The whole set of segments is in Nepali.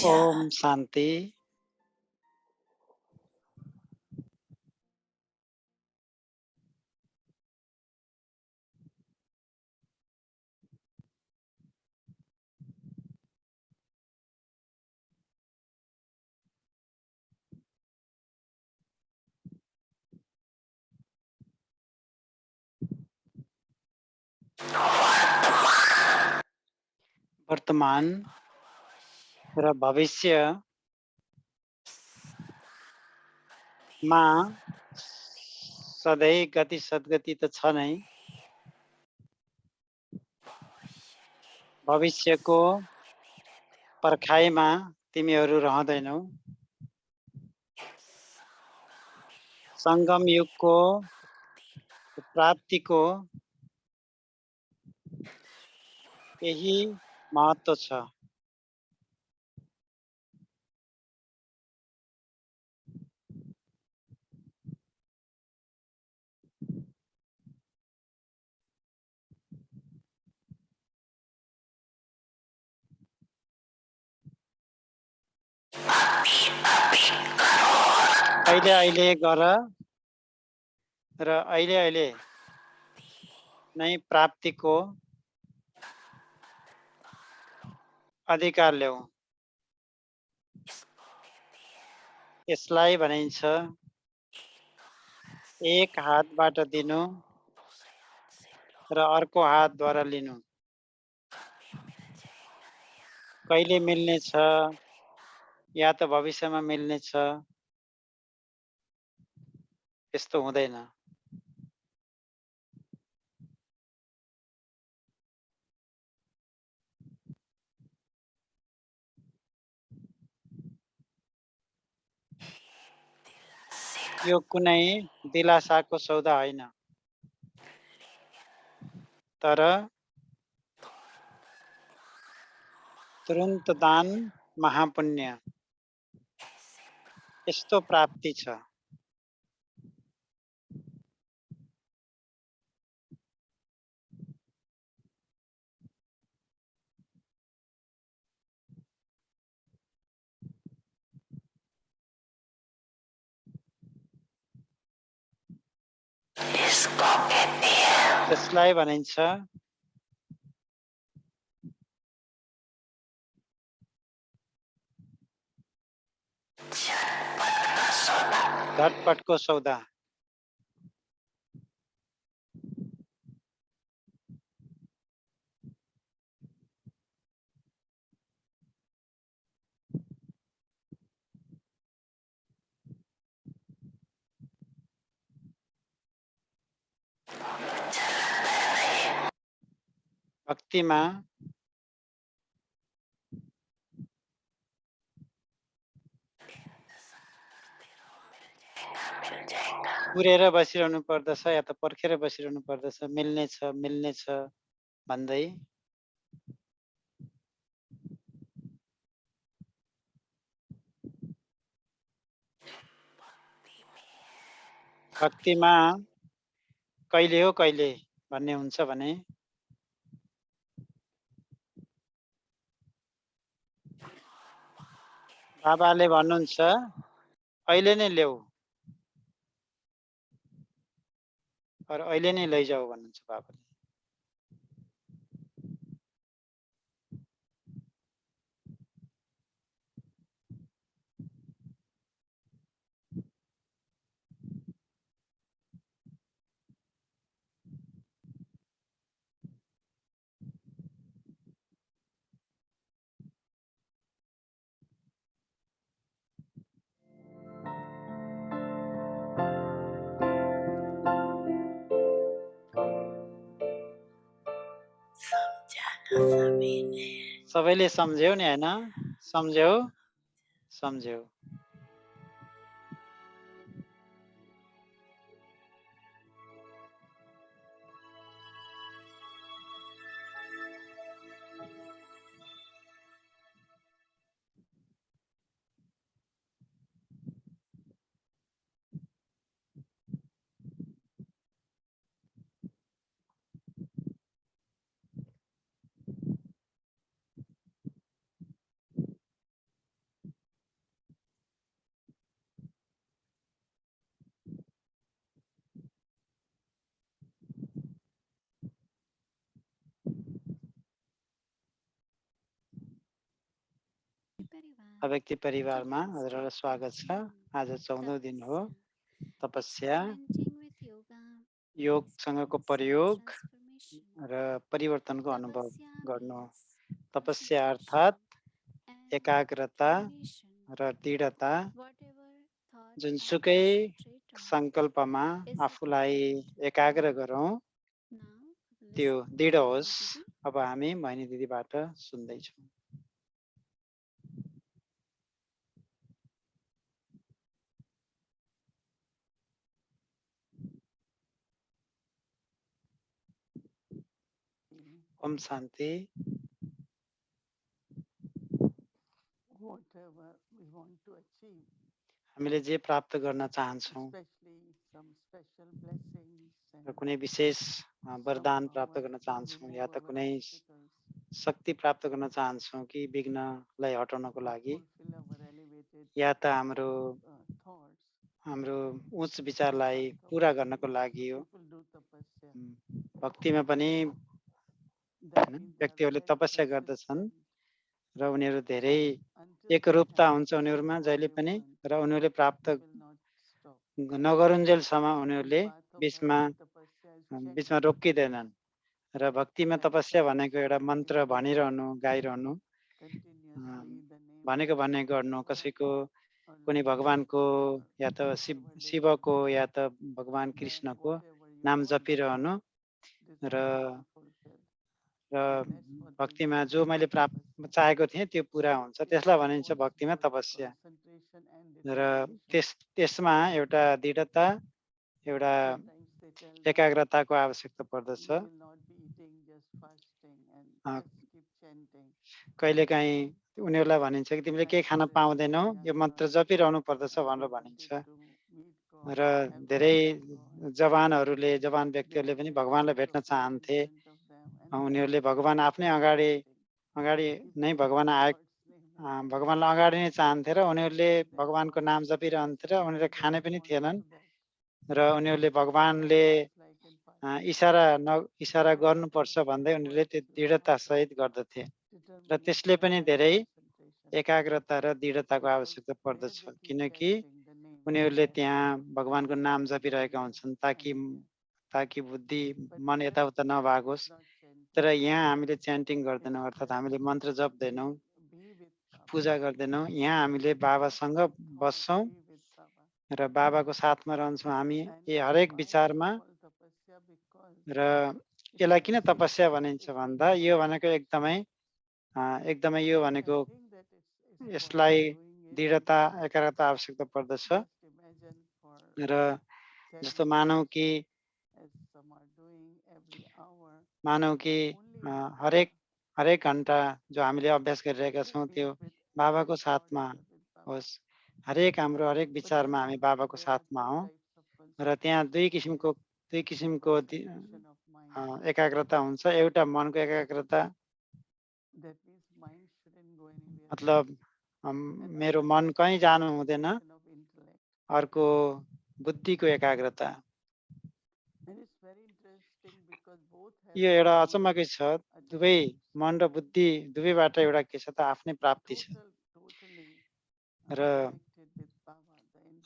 ओम शांति। वर्तमान र भविष्यमा सधैँ गति सद्गति त छ नै। भविष्यको पर्खाइमा तिमीहरू रहँदैनौ। संगम युगको प्राप्तिको यही महत्त्व छ। अहिले अहिले गर र अहिले अहिले नै प्राप्तिको अधिकार ल्याऊ। यसलाई भनिन्छ एक हातबाट दिनु र अर्को हातद्वारा लिनु। कहिले मिल्नेछ या त भविष्यमा मिल्नेछ, त्यस्तो हुँदैन। यो कुनै दिलासाको सौदा होइन, तर तुरुन्त दान महापुण्य यस्तो प्राप्ति छ। त्यसलाई भनिन्छ झटपटको सौदा। भक्तिमा कुरेर बसिरहनु पर्दछ या त पर्खेर बसिरहनु पर्दछ। मिल्नेछ मिल्नेछ भन्दै भक्तिमा कहिले हो कहिले भन्ने हुन्छ भने बाबाले भन्नुहुन्छ अहिले नै ल्याऊ र अहिले नै लैजाऊ भन्नुहुन्छ बाबाले। सबैले सम्झ्यौ नि हैन? सम्झ्यौ सम्झ्यौ। अव्यक्ति परिवारमा हजुरहरूलाई स्वागत छ। आज 14औं दिन हो। तपस्या, योगसँगको प्रयोग र परिवर्तनको अनुभव गर्नु। तपस्या अर्थात् एकाग्रता र दृढता, जुनसुकै संकल्पमा आफूलाई एकाग्र गरौँ त्यो दृढ होस्। अब हामी मैनी दिदीबाट सुन्दैछौँ। ओम शान्ति। हामीले जे प्राप्त गर्न चाहन्छौँ र कुनै विशेष वरदान प्राप्त गर्न चाहन्छौँ या त कुनै शक्ति प्राप्त गर्न चाहन्छौँ कि विघ्नलाई हटाउनको लागि या त हाम्रो उच्च विचारलाई पूरा गर्नको लागि हो। भक्तिमा पनि व्यक्तिहरूले तपस्या गर्दछन् र उनीहरू धेरै एकरूपता हुन्छ उनीहरूमा जहिले पनि, र उनीहरूले प्राप्त नगरुन्जेलसम्म उनीहरूले बिचमा रोकिँदैनन्। र भक्तिमा तपस्या भनेको एउटा मन्त्र भनिरहनु, गाइरहनु, भनेको भने गर्नु, कसैको कुनै भगवानको या त शिवको या त भगवान कृष्णको नाम जपिरहनु र भक्तिमा जो मैले चाहेको थिएँ त्यो पुरा हुन्छ। त्यसलाई भनिन्छ भक्तिमा तपस्या। र त्यसमा एउटा दृढता, एउटा एकाग्रताको आवश्यकता पर्दछ। कहिलेकाहीँ उनीहरूलाई भनिन्छ कि तिमीले केही खान पाउँदैनौ, यो मन्त्र जपिरहनु पर्दछ भनेर भनिन्छ। र धेरै जवान व्यक्तिहरूले पनि भगवानलाई भेट्न चाहन्थे। उनीहरूले भगवान आफ्नै अगाडि नै भगवानलाई अगाडि नै चाहन्थे र उनीहरूले भगवानको नाम जपिरहन्थे र उनीहरूले खाने पनि थिएनन्। र उनीहरूले भगवानले इसारा गर्नुपर्छ भन्दै उनीहरूले त्यो दृढता सहित गर्दथे। र त्यसले पनि धेरै एकाग्रता र दृढताको आवश्यकता पर्दछ, किनकि उनीहरूले त्यहाँ भगवानको नाम जपिरहेका हुन्छन् ताकि बुद्धि मन यताउता नभागोस्। तर यहाँ हामीले च्यान्टिङ गर्दैनौँ, अर्थात् हामीले मन्त्र जप्दैनौँ, पूजा गर्दैनौँ। यहाँ हामीले बाबासँग बस्छौँ र बाबाको साथमा रहन्छौँ हामी हरेक विचारमा। र यसलाई किन तपस्या भनिन्छ भन्दा यो भनेको एकदमै यो भनेको यसलाई दृढता, एकाग्रता आवश्यकता पर्दछ। र जस्तो मानौ कि हरेक घन्टा जो हामीले अभ्यास गरिरहेका छौँ त्यो बाबाको साथमा होस्। हरेक विचारमा हामी बाबाको साथमा हौँ। र त्यहाँ दुई किसिमको एकाग्रता हुन्छ। एउटा मनको एकाग्रता, मतलब मेरो मन कहीँ जानु हुँदैन। अर्को बुद्धिको एकाग्रता। यो एउटा अचम्मकै छ, दुवै मन र बुद्धि दुवैबाट एउटा के छ त आफ्नै प्राप्ति छ। र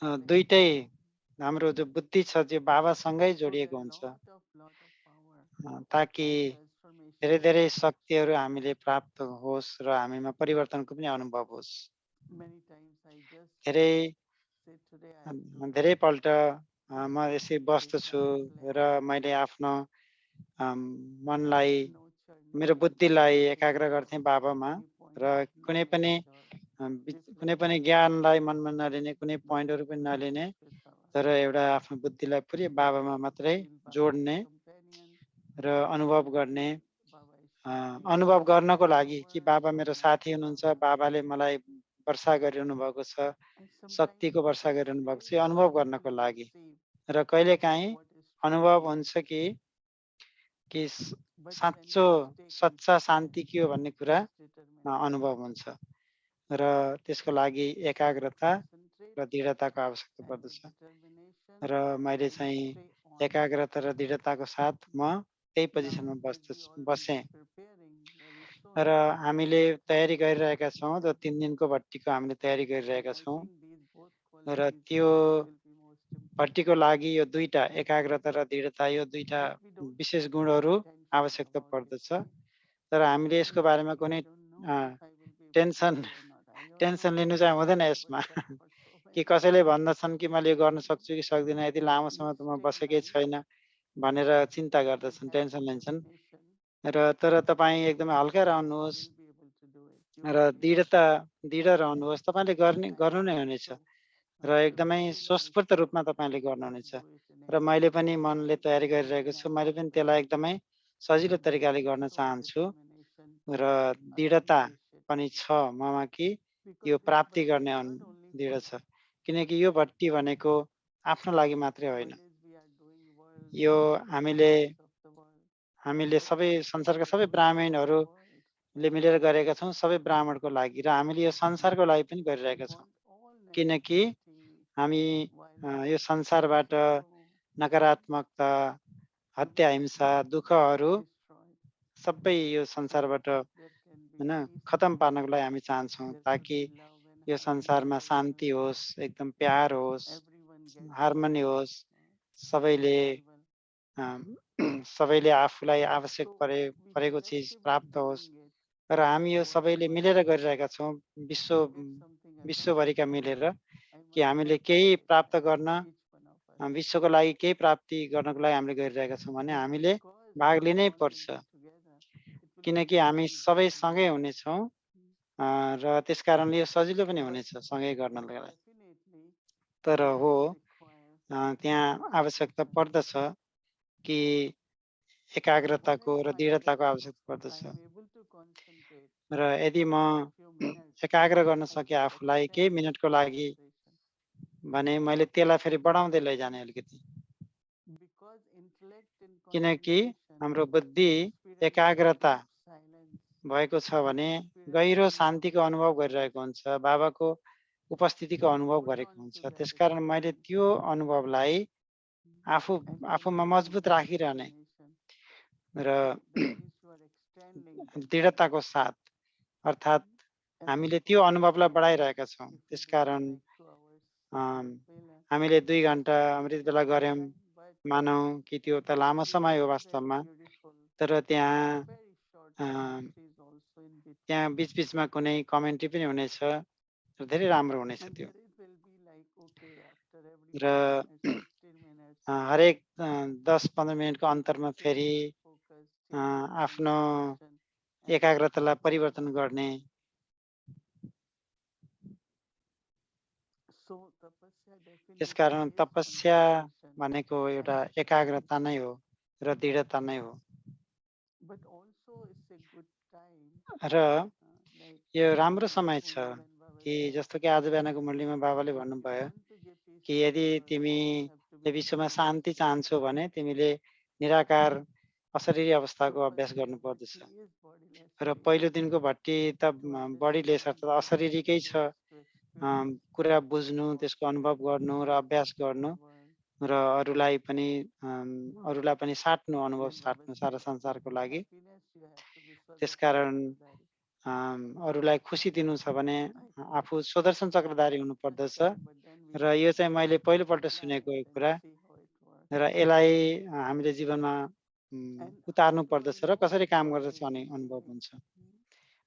दुईटै हाम्रो जो बुद्धि छ त्यो बाबासँगै जोडिएको हुन्छ, ताकि धेरै शक्तिहरू हामीले प्राप्त होस् र हामीमा परिवर्तनको पनि अनुभव होस्। धेरैपल्ट म यसरी बस्दछु र मैले आफ्नो मनलाई, मेरो बुद्धिलाई एकाग्र गर्थेँ बाबामा। र कुनै पनि ज्ञानलाई मनमा नलिने, कुनै पोइन्टहरू पनि नलिने, तर एउटा आफ्नो बुद्धिलाई पुरै बाबामा मात्रै जोड्ने र अनुभव गर्नको लागि कि बाबा मेरो साथी हुनुहुन्छ, बाबाले मलाई वर्षा गरिरहनु भएको छ, शक्तिको वर्षा गरिरहनु भएको छ, अनुभव गर्नको लागि। र कहिलेकाहीँ अनुभव हुन्छ कि सच्चा शान्ति के हो भन्ने कुरा अनुभव हुन्छ। र त्यसको लागि एकाग्रता र दृढताको आवश्यकता पर्दछ। र मैले चाहिँ एकाग्रता र दृढताको साथ म त्यही पोजिसनमा बसेँ। र हामीले तयारी गरिरहेका छौँ। त्यो 3 दिनको भट्टीको हामीले तयारी गरिरहेका छौँ। र त्यो भट्टीको लागि यो 2टा एकाग्रता र दृढता, यो 2टा विशेष गुणहरू आवश्यकता पर्दछ। तर हामीले यसको बारेमा कुनै टेन्सन टेन्सन लिनु चाहिँ हुँदैन यसमा। कि कसैले भन्दछन् कि मैले यो गर्न सक्छु कि सक्दिनँ, यति लामो समय त म बसेकै छैन भनेर चिन्ता गर्दछन्, टेन्सन लिन्छन्। तर तपाईँ एकदमै हल्का रहनुहोस् र दृढ रहनुहोस्। तपाईँले गर्नु नै हुनेछ र एकदमै स्वस्फूर्त रूपमा तपाईँले गर्नुहुनेछ। र मैले पनि मनले तयारी गरिरहेको छु। मैले पनि त्यसलाई एकदमै सजिलो तरिकाले गर्न चाहन्छु र दृढता पनि छ ममा कि यो प्राप्ति गर्ने दृढ छ। किनकि यो भट्टी भनेको आफ्नो लागि मात्रै होइन। यो हामीले सबै संसारका सबै ब्राह्मणहरूले मिलेर गरेका छौँ, सबै ब्राह्मणको लागि, र हामीले यो संसारको लागि पनि गरिरहेका छौँ। किनकि हामी यो संसारबाट नकारात्मकता, हत्या, हिंसा, दुःखहरू सबै यो संसारबाट होइन खतम पार्नको लागि हामी चाहन्छौँ, ताकि यो संसारमा शान्ति होस्, एकदम प्यार होस्, हार्मनी होस्, सबैले सबैले आफूलाई आवश्यक परेको चिज प्राप्त होस्। र हामी यो सबैले मिलेर गरिरहेका छौँ, विश्वभरिका मिलेर, कि हामीले केही प्राप्त गर्न, विश्वको लागि केही प्राप्ति गर्नको लागि हामीले गरिरहेका छौँ भने हामीले भाग लिनै पर्छ। किनकि हामी सबै सँगै हुनेछौँ र त्यस कारणले यो सजिलो पनि हुनेछ सँगै गर्नलाई। तर हो त्यहाँ आवश्यकता पर्दछ कि एकाग्रताको र दृढताको आवश्यकता पर्दछ। र यदि म एकाग्र गर्न सके आफूलाई केही मिनटको लागि भने मैले त्यसलाई फेरि बढाउँदै लैजाने अलिकति। किनकि हाम्रो बुद्धि एकाग्रता भएको छ भने गहिरो शान्तिको अनुभव गरिरहेको हुन्छ, बाबाको उपस्थितिको अनुभव गरेको हुन्छ। त्यसकारण मैले त्यो अनुभवलाई आफूमा मजबुत राखिरहने र दृढताको साथ, अर्थात् हामीले त्यो अनुभवलाई बढाइरहेका छौँ। त्यसकारण हामीले 2 घन्टा अमृत बेला गऱ्यौँ, मानौँ कि त्यो त लामो समय हो वास्तवमा, तर त्यहाँ बिचबिचमा कुनै कमेन्ट्री पनि हुनेछ र धेरै राम्रो हुनेछ त्यो। र हरेक 10-15 मिनटको अन्तरमा फेरि आफ्नो एकाग्रतालाई परिवर्तन गर्ने। त्यसकारण तपस्या भनेको एउटा एकाग्रता नै हो र दृढता नै हो। र यो राम्रो समय छ कि जस्तो कि आज बिहानको मुरलीमा बाबाले भन्नुभयो कि यदि तिमीले विश्वमा शान्ति चाहन्छौ भने तिमीले निराकार अशरीरी अवस्थाको अभ्यास गर्नुपर्दछ। र पहिलो दिनको भट्टी त बढी लेस अर्थात् अशरीरीकै छ, कुरा बुझ्नु, त्यसको अनुभव गर्नु र अभ्यास गर्नु र अरूलाई पनि साट्नु, अनुभव साट्नु सारा संसारको लागि। त्यसकारण अरूलाई खुसी दिनु छ भने आफू सुदर्शन चक्रधारी हुनुपर्दछ। र यो चाहिँ मैले पहिलोपल्ट सुनेको यो कुरा, र यसलाई हामीले जीवनमा उतार्नु पर्दछ र कसरी काम गर्दछ भन्ने अनुभव हुन्छ।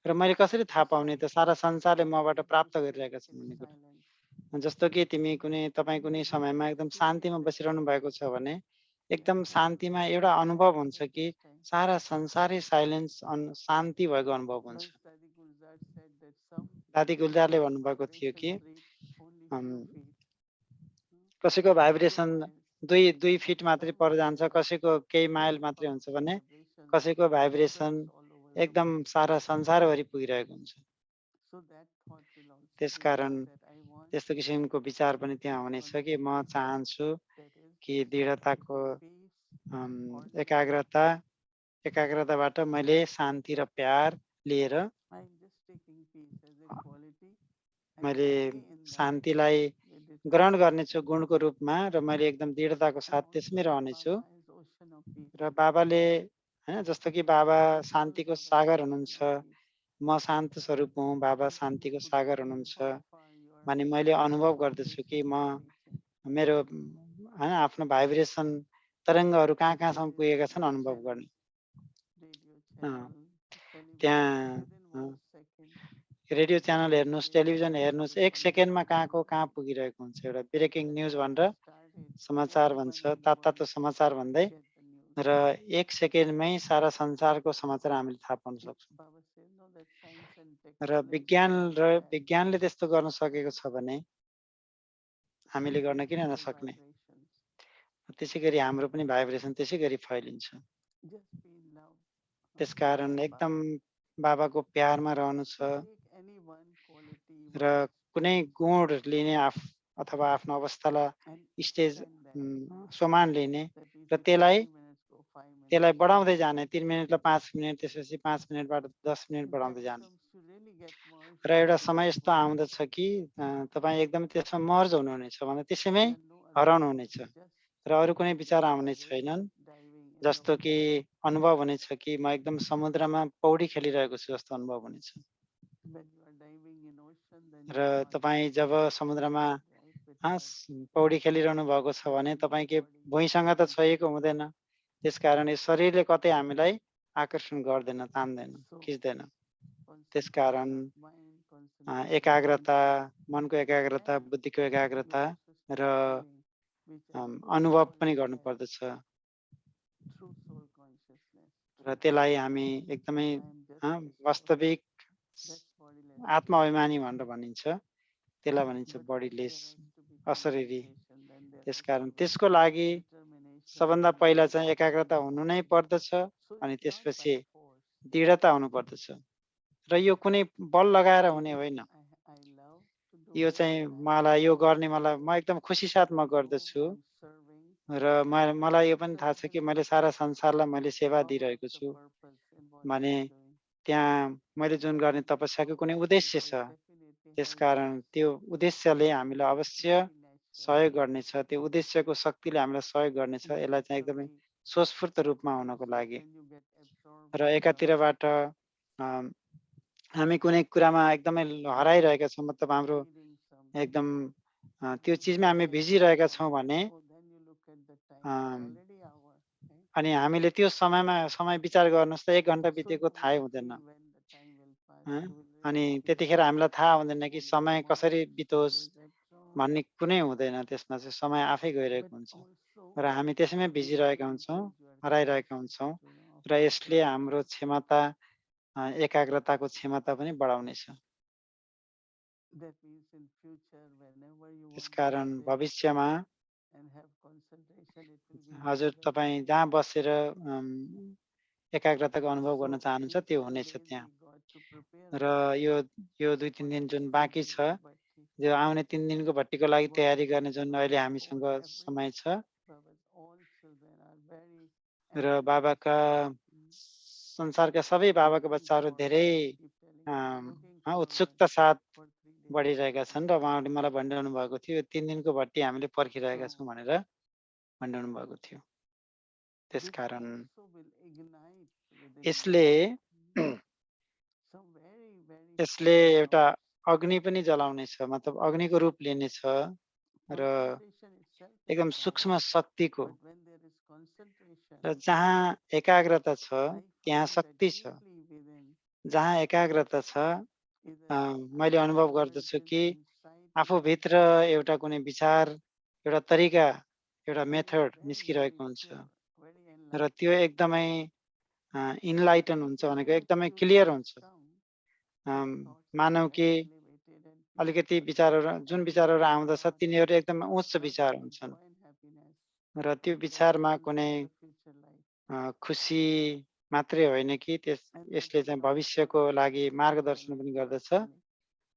र मैले कसरी थाहा पाउने त सारा संसारले मबाट प्राप्त गरिरहेका छन् भन्ने कुरा। जस्तो कि तपाईँ कुनै समयमा एकदम शान्तिमा बसिरहनु भएको छ भने एकदम शान्तिमा एउटा अनुभव हुन्छ कि सारा संसारै साइलेन्स, शान्ति भएको अनुभव हुन्छ। दादी गुलजारले भन्नुभएको थियो कि कसैको भाइब्रेसन 2 फिट मात्रै पर जान्छ, कसैको केही माइल मात्रै हुन्छ भने कसैको भाइब्रेसन एकदम सारा संसारभरि पुगिरहेको हुन्छ। त्यसकारण त्यस्तो किसिमको विचार पनि त्यहाँ हुनेछ कि म चाहन्छु कि दृढताको एकाग्रताबाट मैले शान्ति र प्यार लिएर मैले शान्तिलाई ग्रहण गर्नेछु गुणको रूपमा, र मैले एकदम दृढताको साथ त्यसमै रहनेछु। र बाबाले होइन, जस्तो कि बाबा शान्तिको सागर हुनुहुन्छ, म शान्त स्वरूप हुँ, बाबा शान्तिको सागर हुनुहुन्छ। भने मैले अनुभव गर्दछु कि मेरो हैन आफ्नो भाइब्रेसन तरङ्गहरू कहाँ-कहाँसम्म पुगेका छन् अनुभव गर्ने। अ, त्यहाँ अ, रेडियो च्यानल हेर्नुहोस्, टेलिभिजन हेर्नुहोस्, 1 सेकेन्डमा कहाँको कहाँ पुगिरहेको हुन्छ। एउटा ब्रेकिङ न्युज भनेर समाचार भन्छ, तात्तातो समाचार भन्दै र 1 सेकेन्डमै सारा संसारको समाचार हामीले थाहा पाउन सक्छौँ। र विज्ञानले त्यस्तो गर्न सकेको छ भने हामीले गर्न किन नसक्ने? त्यसैगरी हाम्रो पनि भाइब्रेसन त्यसैगरी फैलिन्छ। त्यसकारण एकदम बाबाको प्यारमा रहनु छ र कुनै गुण लिने अथवा आफ्नो अवस्थालाई स्टेज समान लिने र त्यसलाई बढाउँदै जाने 3 मिनेटलाई 5 मिनेट, त्यसपछि 5 मिनेटबाट 10 मिनेट बढाउँदै जाने। र एउटा समय यस्तो आउँदछ कि तपाईँ एकदम त्यसमा मर्ज हुनुहुनेछ भन्दा त्यसैमै हराउनुहुनेछ र अरू कुनै विचार आउने छैनन्। जस्तो कि अनुभव हुनेछ कि म एकदम समुद्रमा पौडी खेलिरहेको छु जस्तो अनुभव हुनेछ। र तपाईँ जब समुद्रमा पौडी खेलिरहनु भएको छ भने तपाईँ के भुइँसँग त छोएको हुँदैन। त्यसकारण यो शरीरले कतै हामीलाई आकर्षण गर्दैन, तान्दैन, खिच्दैन। त्यसकारण एकाग्रता, मनको एकाग्रता, बुद्धिको एकाग्रता र अनुभव पनि गर्नुपर्दछ। र त्यसलाई हामी एकदमै वास्तविक आत्मा-अभिमानी भनेर भनिन्छ। त्यसलाई भनिन्छ बडीलेस, अशरीरी। त्यसकारण त्यसको लागि सबभन्दा पहिला चाहिँ एकाग्रता हुनु नै पर्दछ अनि त्यसपछि दृढता हुनुपर्दछ। र यो कुनै बल लगाएर हुने होइन। यो चाहिँ मलाई यो गर्ने म एकदम खुसी साथ म गर्दछु र मलाई यो पनि थाहा छ कि मैले सारा संसारलाई मैले सेवा दिइरहेको छु भने त्यहाँ मैले जुन गर्ने तपस्याको कुनै उद्देश्य छ। त्यसकारण त्यो उद्देश्यले हामीलाई अवश्य सहयोग गर्नेछ। त्यो उद्देश्यको शक्तिले हामीलाई सहयोग गर्नेछ। यसलाई चाहिँ एकदमै स्वस्फूर्त रूपमा हुनको लागि र एकातिरबाट हामी कुनै कुरामा एकदमै हराइरहेका छौँ, मतलब हाम्रो एकदम त्यो चिजमा हामी भिजिरहेका छौँ भने अनि हामीले त्यो समय विचार गर्नुहोस् त 1 घन्टा बितेको थाहै हुँदैन। अनि त्यतिखेर हामीलाई थाहा हुँदैन कि समय कसरी बितोस् भन्ने कुनै हुँदैन। त्यसमा चाहिँ समय आफै गइरहेको हुन्छ र हामी त्यसैमै भिजिरहेका हुन्छौँ, हराइरहेका हुन्छौँ र यसले हाम्रो क्षमता, एकाग्रताको क्षमता पनि बढाउनेछ। त्यसकारण भविष्यमा हजुर तपाईँ जहाँ बसेर एकाग्रताको अनुभव गर्न चाहनुहुन्छ त्यो हुनेछ त्यहाँ। र यो 2-3 दिन जुन बाँकी छ, यो आउने 3 दिनको भट्टीको लागि तयारी गर्ने जुन अहिले हामीसँग समय छ र बाबाका संसारका सबै बाबाका बच्चाहरू धेरै उत्सुकता साथ बढिरहेका छन् र उहाँहरूले मलाई भनिरहनु भएको थियो 3 दिनको भट्टी हामीले पर्खिरहेका छौँ भनेर भनिरहनु भएको थियो। त्यसकारण यसले एउटा अग्नि पनि जलाउनेछ, मतलब अग्निको रूप लिनेछ र एकदम सूक्ष्म शक्तिको। र जहाँ एकाग्रता छ त्यहाँ शक्ति छ। जहाँ एकाग्रता छ मैले अनुभव गर्दछु कि आफूभित्र एउटा कुनै विचार, एउटा तरिका, एउटा मेथड निस्किरहेको हुन्छ र त्यो एकदमै इनलाइटन हुन्छ भनेको एकदमै क्लियर हुन्छ। मानौ कि अलिकति जुन विचारहरू आउँदछ तिनीहरू एकदम उच्च विचार हुन्छन् र त्यो विचारमा कुनै खुसी मात्रै होइन कि यसले चाहिँ भविष्यको लागि मार्गदर्शन पनि गर्दछ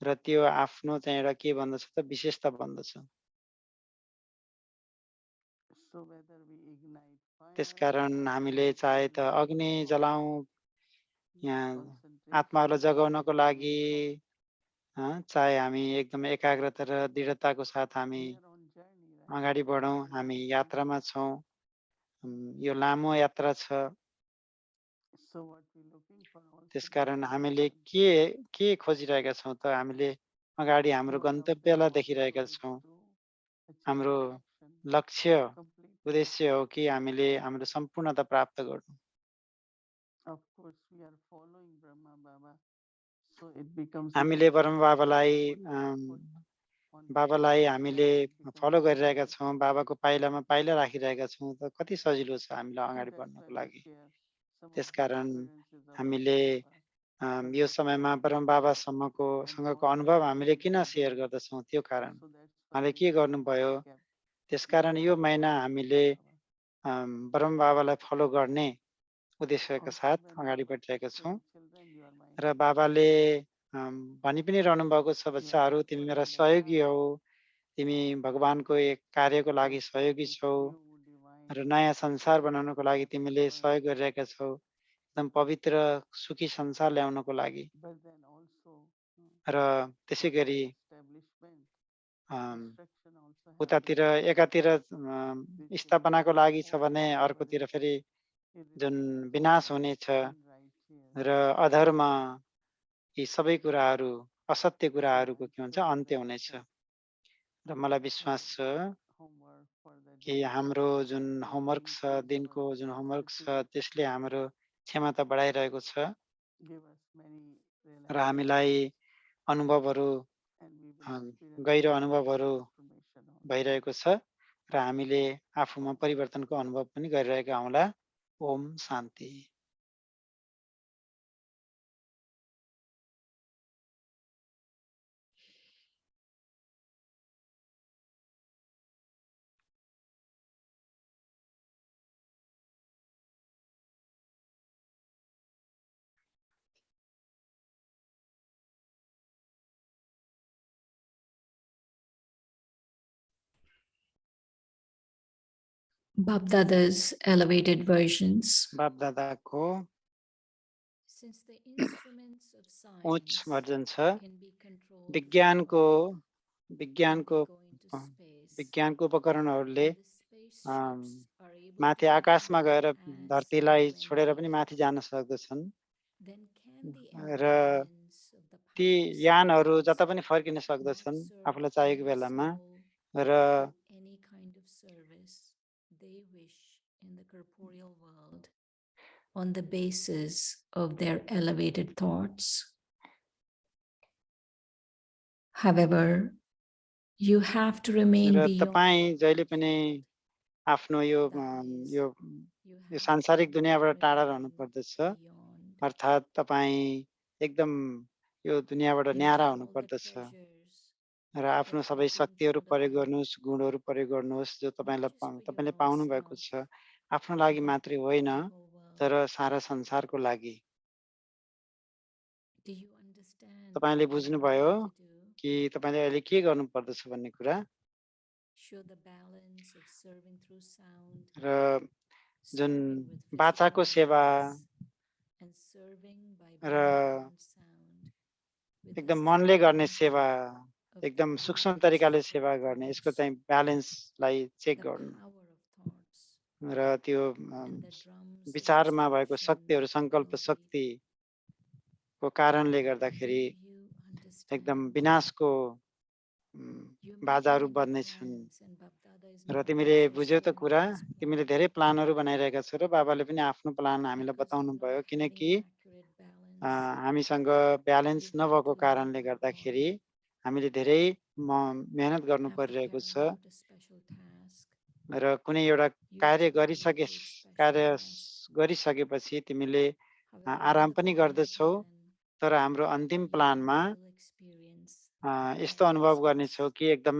र त्यो आफ्नो चाहिँ एउटा के भन्दछ त विशेषता भन्दछ। त्यसकारण हामीले चाहे त अग्नि जलाउँ, यहाँ आत्माहरूलाई जगाउनको लागि चाहे हामी एकदम एकाग्रता र दृढताको साथ हामी अगाडि बढौँ। हामी यात्रामा छौँ, यो लामो यात्रा छ त्यसकारण हामीले के खोजिरहेका छौँ त? हामीले अगाडि हाम्रो गन्तव्यलाई देखिरहेका छौँ। हाम्रो लक्ष्य उद्देश्य हो कि हामीले हाम्रो सम्पूर्णता प्राप्त गर्नु। हामीले ब्रह्म बाबालाई हामीले फलो गरिरहेका छौँ, बाबाको पाइलामा पाइला राखिरहेका छौँ त कति सजिलो छ हामीलाई अगाडि बढ्नको लागि। त्यसकारण हामीले यो समयमा ब्रह्म सँगको अनुभव हामीले किन सेयर गर्दछौँ? त्यो कारण उहाँले के गर्नुभयो? त्यसकारण यो महिना हामीले ब्रह्म बाबालाई फलो गर्ने उद्देश्यका साथ अगाडि बढिरहेका छौँ। र बाबाले भनि पनि रहनु भएको छ, बच्चाहरू तिमी मेरा सहयोगी हौ, तिमी भगवानको एक कार्यको लागि सहयोगी छौ र नयाँ संसार बनाउनको लागि तिमीले सहयोग गरिरहेका छौ, एकदम पवित्र सुखी संसार ल्याउनको लागि। र त्यसै गरी एकातिर स्थापनाको लागि छ भने अर्कोतिर फेरि जुन विनाश हुनेछ र अधर्म, यी सबै कुराहरू, असत्य कुराहरूको के हुन्छ, अन्त्य हुनेछ। र मलाई विश्वास छ कि हाम्रो जुन होमवर्क छ, दिनको जुन होमवर्क छ, त्यसले हाम्रो क्षमता बढाइरहेको छ र हामीलाई अनुभवहरू, गहिरो अनुभवहरू भइरहेको छ र हामीले आफूमा परिवर्तनको अनुभव पनि गरिरहेका हौँला। ओम शान्ति। Bapdada's elevated versions. बापदादाको Since the instruments of उच्च science भर्जन छ। can be controlled विज्ञानको उपकरणहरूले and the spaceships are able माथि to आकाशमा recover गएर and धरतीलाई survey छोडेर many पनि माथि जान सक्दछन् then can the र embodiments of the ती past यानहरू lives जता पनि फर्किन not सक्दछन् serve आफूलाई चाहेको any बेलामा soul र in any kind of service they wish in the corporeal world on the basis of their elevated thoughts. However, you have to remain र beyond तपाईँ जहिले पनि आफ्नो यो सांसारिक दुनियाँबाट टाढा रहनु पर्दछ। अर्थात् तपाईँ एकदम यो दुनियाँबाट न्यारा हुनु पर्दछ र आफ्नो सबै शक्तिहरू प्रयोग गर्नुहोस्, गुणहरू प्रयोग गर्नुहोस् जो तपाईँले पाउनु भएको छ, आफ्नो लागि मात्रै होइन तर सारा संसारको लागि। तपाईँले बुझ्नुभयो कि तपाईँले अहिले के गर्नु पर्दछ भन्ने कुरा? र जुन बाचाको सेवा र एकदम मनले गर्ने सेवा, एकदम सूक्ष्म तरिकाले सेवा गर्ने, यसको चाहिँ ब्यालेन्सलाई चेक गर्नु र त्यो विचारमा भएको शक्तिहरू, सङ्कल्प शक्तिको कारणले गर्दाखेरि एकदम विनाशको बाजाहरू बन्नेछन्। र तिमीले बुझ्यौ त कुरा, तिमीले धेरै प्लानहरू बनाइरहेका छौ र बाबाले पनि आफ्नो प्लान हामीलाई बताउनु भयो, किनकि हामीसँग ब्यालेन्स नभएको कारणले गर्दाखेरि हामीले धेरै मेहनत गर्नु परिरहेको छ र कुनै एउटा कार्य गरिसकेपछि तिमीले आराम पनि गर्दछौ, तर हाम्रो अन्तिम प्लानमा यस्तो अनुभव गर्नेछौ कि एकदम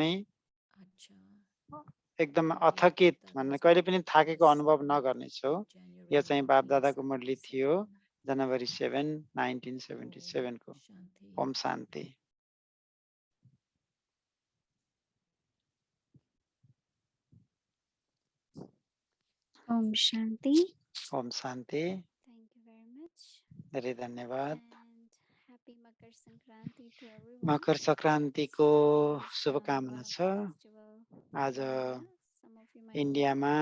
अथकित भन्ने, कहिले पनि थाकेको अनुभव नगर्नेछौ। यो चाहिँ बापदादाको मुरली थियो जनवरी 7, 1977 को। ओम शान्ति। ओम शान्ति। ओम शान्ति। धेरै धन्यवाद। मकर सङ्क्रान्तिको शुभकामना छ। आज इन्डियामा,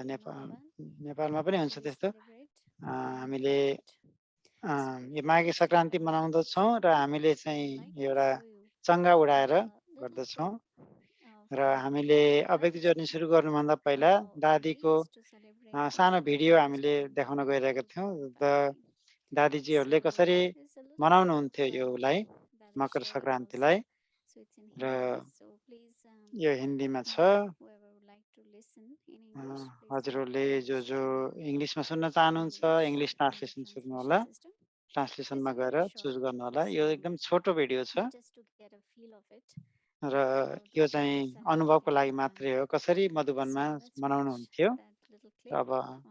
नेपालमा पनि हुन्छ त्यस्तो, हामीले यो माघे सङ्क्रान्ति मनाउँदछौँ र हामीले चाहिँ एउटा चङ्गा उडाएर गर्दछौँ र हामीले अव्यक्त जोड्ने सुरु गर्नुभन्दा पहिला दादीको सानो भिडियो हामीले देखाउन गइरहेका थियौँ दादीजीहरूले कसरी मनाउनुहुन्थ्यो योलाई मकर सङ्क्रान्तिलाई र यो हिन्दीमा छ हजुरहरूले जो इङ्ग्लिसमा सुन्न चाहनुहुन्छ इङ्ग्लिस ट्रान्सलेसन सुन्नु होला ट्रान्सलेसनमा गएर चुज गर्नु होला यो एकदम छोटो भिडियो छ र यो चाहिँ अनुभवको लागि मात्रै हो कसरी मधुवनमा मनाउनुहुन्थ्यो अब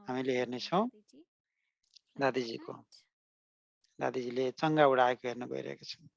हामीले हेर्नेछौँ दादीजीले चङ्गा उडाएको हेर्न गइरहेका छौँ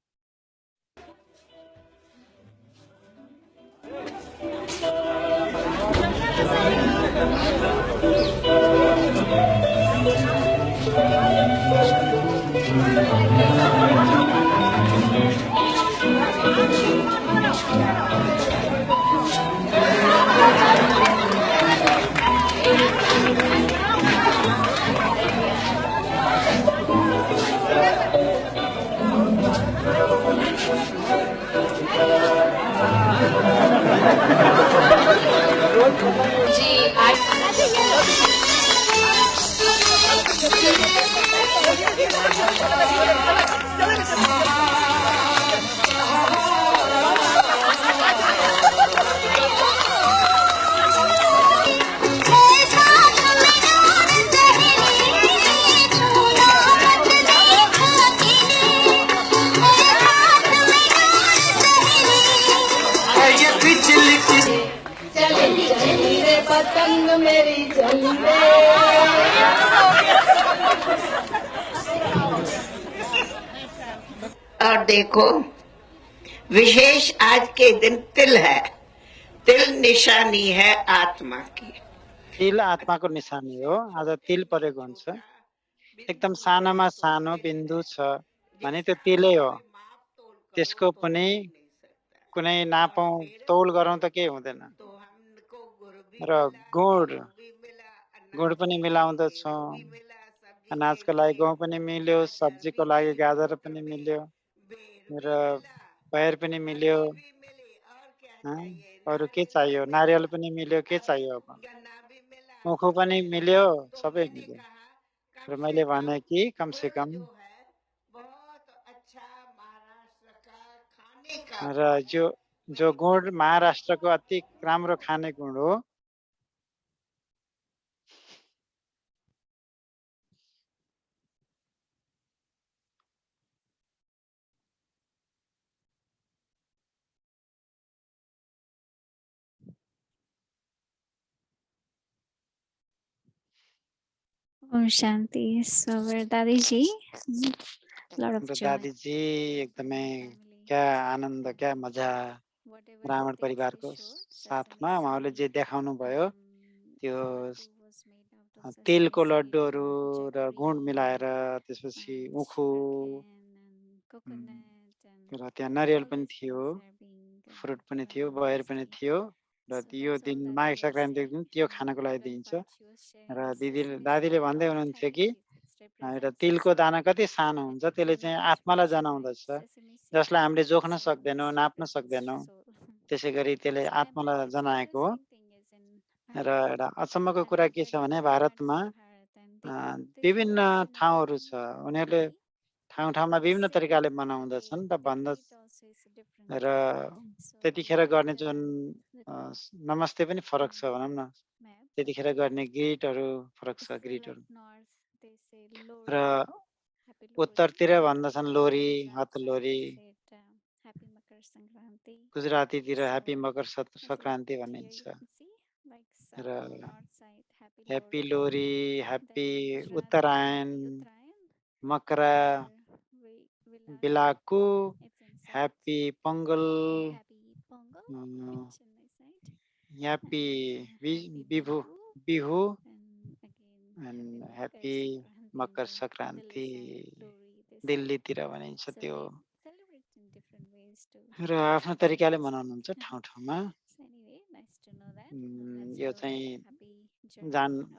पतंग मेरी चली और देखो विशेष आज के दिन तिल है तिल निशानी है आत्मा की तिल आत्माको निशानी हो आज तिल परेको हुन्छ एकदम सानोमा सानो बिन्दु छ भने त्यो तिलै हो त्यसको पनि कुनै नापौँ तौल गरौँ त केही हुँदैन र गुड पनि मिलाउँदछौँ अनाजको लागि गहुँ पनि मिल्यो सब्जीको लागि गाजर पनि मिल्यो र पहेर पनि मिल्यो अरू के चाहियो नारियल पनि मिल्यो के चाहियो अब मुखो पनि मिल्यो सबै मिल्यो र मैले भने कि कमसे कम र जो गुण महाराष्ट्रको अति राम्रो खाने गुण हो Om Shanti. So where Dadi ji, lot of joy. दादी जी एकदमै क्या आनन्द क्या मजा ब्राह्मण परिवारको साथमा उहाँले जे देखाउनु भयो त्यो तेलको लड्डुहरू र गुड मिलाएर त्यसपछि उखु र त्यहाँ नरिवल पनि थियो फ्रुट पनि थियो बयर पनि थियो र यो दिन माघे सङ्क्रान्तिको दिन त्यो खानको लागि दिइन्छ र दादीले भन्दै हुनुहुन्थ्यो कि एउटा तिलको दाना कति सानो हुन्छ त्यसले चाहिँ आत्मालाई जनाउँदछ जसलाई हामीले जोख्न सक्दैनौँ नाप्न सक्दैनौँ त्यसै गरी त्यसले आत्मालाई जनाएको हो र एउटा अचम्मको कुरा के छ भने भारतमा विभिन्न ठाउँहरू छ उनीहरूले ठाउँ ठाउँमा विभिन्न तरिकाले मनाउँदछन् र र त्यतिखेर गर्ने जुन नमस्ते पनि फरक छ भनौँ न त्यतिखेर गर्ने ग्रिटहरू फरक छ ग्रिटहरू र उत्तरतिर भन्दछन् लोरी हत लोरी गुजरातीतिर ह्याप्पी मकर सङ्क्रान्ति भनिन्छ र happy lorry happy Uttarayan Makara Vilakku happy Pongal happy Bihu and happy Makar Sankranti दिल्लीतिर भनिन्छ त्यो र आफ्नो तरिकाले मनाउनुहुन्छ ठाउँ ठाउँमा यो चाहिँ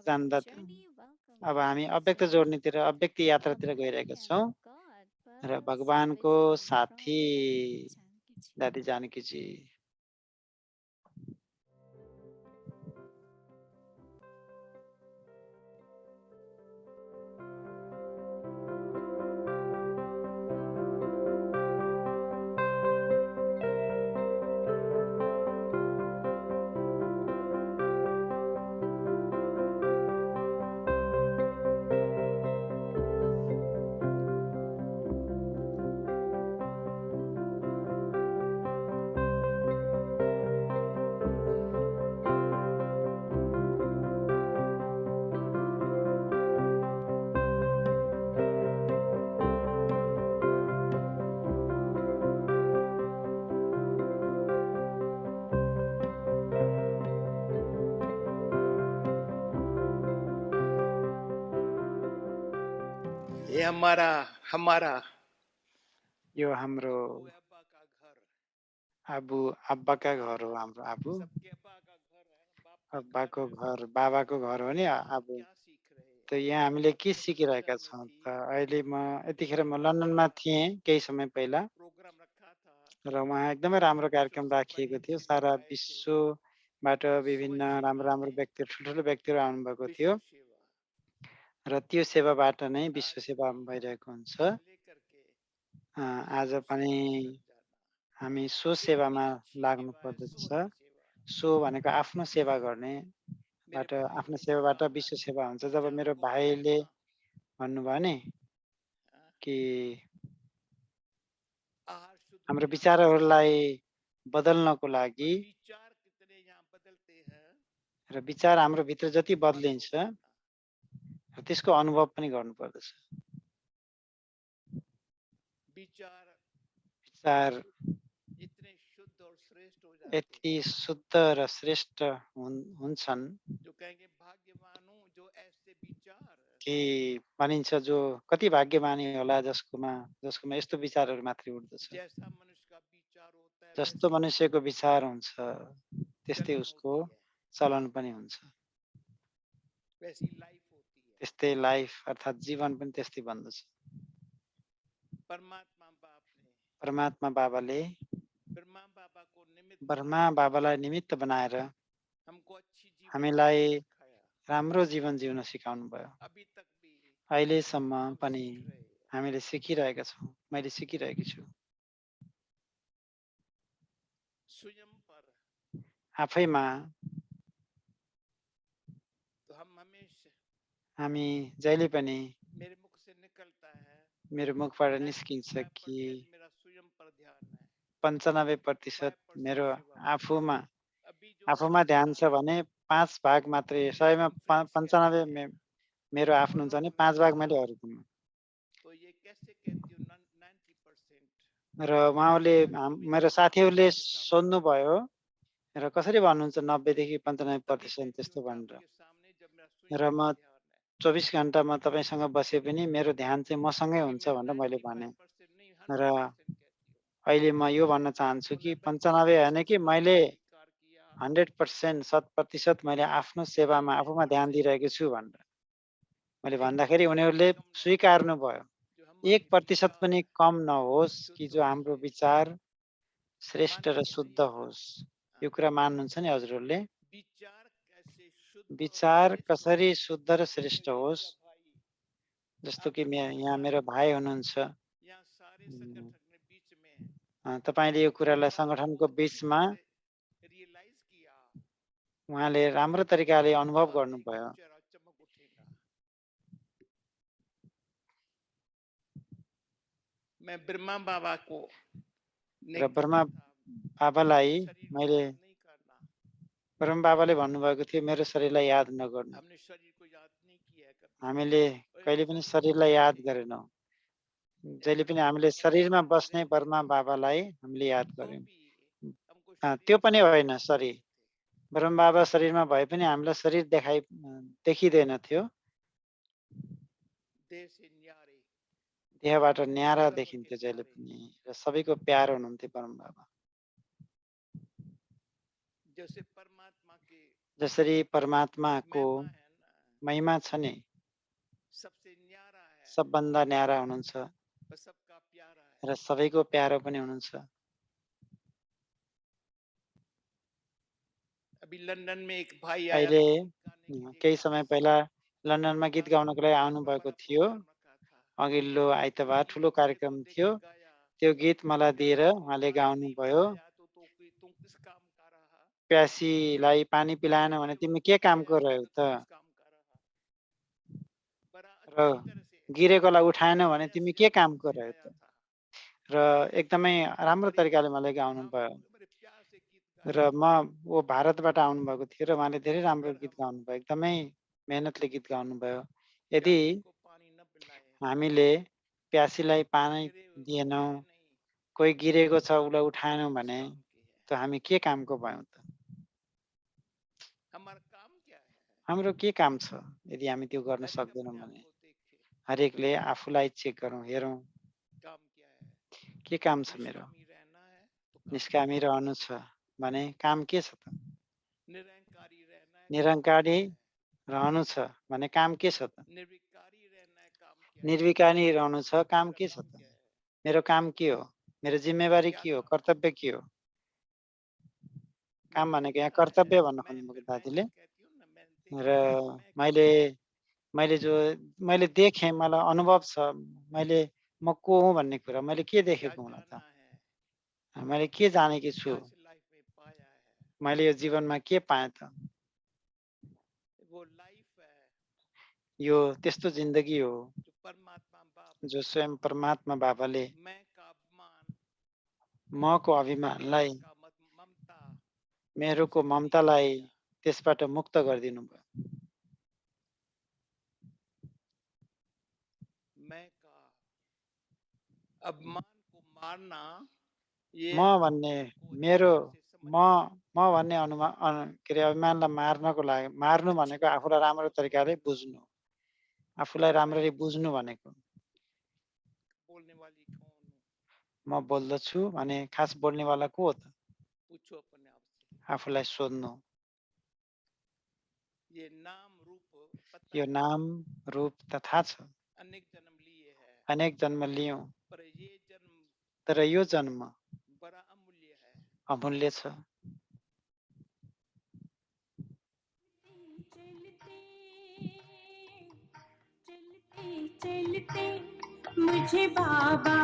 जान्दा अब हामी अव्यक्त जोड्नेतिर अव्यक्त यात्रातिर गइरहेका छौँ र भगवानको साथी दादी जानकीजी। ये हमारा यो हाम्रो वो अब्बा का घर, आबु अब्बाका घर हो। हाम्रो आबु सबके अब्बा का घर है, बाप का अब्बाको घर है। घर बाबाको घर हो नि आबु। क्या सीख रहे हैं? त यहाँ हामीले के सिकिरहेका छौँ त? अहिले म यतिखेर म लन्डनमा थिएँ केही समय पहिला प्रोग्राम रखा था, र उहाँ एकदमै राम्रो कार्यक्रम राखिएको थियो। सारा विश्वबाट विभिन्न राम्रो राम्रो व्यक्तिहरू ठुल्ठुलो व्यक्तिहरू आउनुभएको थियो विश्व सेवा र त्यो सेवाबाट नै विश्व सेवा भइरहेको हुन्छ। लेकर के आज पनि हामी सो सेवामा लाग्नु पर्दछ। सो भनेको आफ्नो सेवा गर्नेबाट आफ्नो सेवाबाट विश्व सेवा हुन्छ। जब मेरो भाइले भन्नुभयो नि कि आहार शुद्ध हाम्रो विचारहरूलाई बदल्नको लागि विचार कितने यहाँ बदलते हैं र विचार हाम्रो भित्र जति बदलिन्छ र त्यसको अनुभव पनि गर्नुपर्दछ। विचार इतने शुद्ध और श्रेष्ठ हो जाते यति शुद्ध र श्रेष्ठ हुन्छन् जो कहेंगे भाग्यवान हूं जो ऐसे विचार कि भनिन्छ जो कति भाग्यमानी होला जसकोमा यस्तो विचारहरू मात्रै उठ्दछ। जैसा मनुष्य का विचार होता है जस्तो मनुष्यको विचार हुन्छ त्यस्तै चलन उसको होती है, चलन पनि हुन्छ। वैसी लाइफ होती है। त्यस्तै लाइफ अर्थात् जीवन पनि त्यस्तै बन्दछ। परमात्मा बाबाले ब्रह्मा बाबालाई निमित्त बनाएर हामीलाई राम्रो जीवन जिउन सिकाउनु भयो। अहिलेसम्म पनि हामीले सिकिरहेका छौँ। मैले सिकिरहेकी छु। आफैमा हामी जहिले पनि मेरो मुखबाट निस्किन्छ कि 95% मेरो आफूमा ध्यान छ भने 5 भाग मात्रै 100मा 95 मेरो आफ्नो हुन्छ भने 5 भाग मैले अरूकोमा। र उहाँले मेरो साथीहरूले सोध्नु भयो र कसरी भन्नुहुन्छ 90 देखि 95% त्यस्तो भनेर। र म 24 घण्टा म तपाईसँग बसे पनि मेरो ध्यान चाहिँ मसँगै हुन्छ भनेर मैले भने। र अहिले म यो भन्न चाहन्छु कि 95 हैन कि मैले 100% 100% मैले आफ्नो सेवामा आफूमा ध्यान दिइरहेको छु भनेर मैले भन्दाखेरि उनीहरूले स्वीकार्नु भयो। 1% पनि कम नहोस् कि जो हाम्रो विचार श्रेष्ठ र शुद्ध होस्। यो कुरा मान्नुहुन्छ नि हजुरहरूले? विचार कसरी शुद्ध र श्रेष्ठ होस्। जस्तो कि यहाँ मेरो भाइ हुनुहुन्छ। तपाईले यो कुरालाई संगठनको बीचमा उहाँले राम्रो तरिकाले अनुभव गर्नुभयो। मैं ब्रह्मा बाबा को र ब्रह्मा बाबालाई मैले ब्रह्मा बाबाले भन्नुभएको थियो मेरो शरीरलाई याद नगर्नु। हामीले कहिले पनि शरीरलाई याद गरेनौं। जहिले पनि हामीले शरीरमा बस्ने ब्रह्मा बाबालाई हामीले याद गर्यौं। त्यो पनि होइन, सरी, ब्रह्मा बाबा शरीरमा भए पनि हामीलाई शरीर देखिँदैन थियो। देहबाट न्यारा देखिन्थ्यो जहिले पनि र सबैको प्यारो हुनुहुन्थ्यो ब्रह्मा बाबा। जसरी परमात्माको महिमा छ नि सबभन्दा न्यारा हुनुहुन्छ वह सबका प्यारा है। र सबैको प्यारो पनि हुनुहुन्छ। अभी लंदन में एक भाई आया अहिले था, गाने के लिए केही समय पहिला लन्डनमा गीत गाउनको लागि आउनुभएको थियो। प्रोग्राम रखा था। अघिल्लो आइतबार ठुलो गीत कार्यक्रम गाते थियो। हुए गाया, त्यो गीत मलाई मैंने दिएर कहा, उहाँले पानी नहीं गाउनुभयो। पिलाया तो तुम किस काम का रहा? प्यासीलाई पानी पिलाएन भने तिमी के कामको रह्यौ त? किस काम का रहा? बड़ा र अच्छी तरह से गिरेकोलाई उठाएन भने नया तिमी से के अंदाज कामको से रह्यौ गाया त? था। र एकदमै राम्रो बड़ी तरिकाले मलाई गाउनुभयो। खामोश, बड़े प्यार से गीत गाया। र वो भारतबाट आउनुभएको थियो र उहाँले धेरै राम्रो गीत गाउनुभयो। एकदमै मेहनतले गीत गाउनुभयो। यदि प्यासी को पानी न पिलाए, हामीले प्यासीलाई पानी मेरे दिएनौँ, उठाए नहीं, कोही गिरेको छ उसलाई उठाएनौँ किस भने काम की है? त हामी के कामको भयौँ त? हमारा काम क्या है? हाम्रो के काम छ यदि हामी त्यो गर्न हर एक सक्दैनौँ अपने आप भने? को देखे, हरेकले आफूलाई चेक गरौँ, हेरौँ काम क्या है? के काम छ मेरो? निष्कामी रहना है तो काम निष्कामी क्या है? रहनु छ भने काम के छ त? निरंकारी रहना है, काम निरङ्कारी क्या है? रहनु छ भने काम के छ त? निर्विकारी रहना है, काम क्या है? निर्विकारी रहनु छ, काम मेरा के छ काम त? क्या है? मेरो काम के हो? मेरो जिम्मेवारी क्या के हो? काम? कर्तव्य के हो? काम मैंने भनेको यहाँ देखा है, कर्तव्य भन्न मैं खोज्नुभएको मैं दाजुले। जो कहती हूँ ना, मैंने र देखा है, मैं मैले क्या हूँ? मैले जो मैले देखेँ, मलाई अनुभव छ, मैले म को हुँ भन्ने कुरा मैले के क्या देखेको हुँ र त? जाना है, मैले के जानेकी छु? क्या इस लाइफ में पाया है? मैले यो जीवनमा के पाएँ त? वो लाइफ है यो त्यस्तो जिन्दगी हो जो परमात्मा बाप जो स्वयं परमात्मा बाबाले मैं का अपमान, मको अभिमानलाई, का ममता मेरोको से मुक्त ममतालाई किया। त्यसबाट मुक्त गरिदिनु भयो। मैं का अपमान को मारना, ये म भन्ने को अच्छी मेरो तरह से म समझना। म भन्ने के अरे अभिमानलाई मार्नको लागि मार्नु अच्छी भनेको तरह से आफूलाई राम्रो उसको तरिकाले समझना। बुझ्नु। आफूलाई राम्ररी बुझ्नु भनेको। बोलने वाली कौन हूँ? म बोल्दछु भने खास बोल्नेवाला को हो त? पूछो अपने आप से। आफूलाई सोध्नु। ये नाम रूप पता यो है, नाम रूप त थाहा छ, अनेक जन्म लिए है, अनेक जन्म लियौँ, पर ये जन्म तर यो जन्म बड़ा अमूल्य है। अमूल्य छ। चलते मुझे बाबा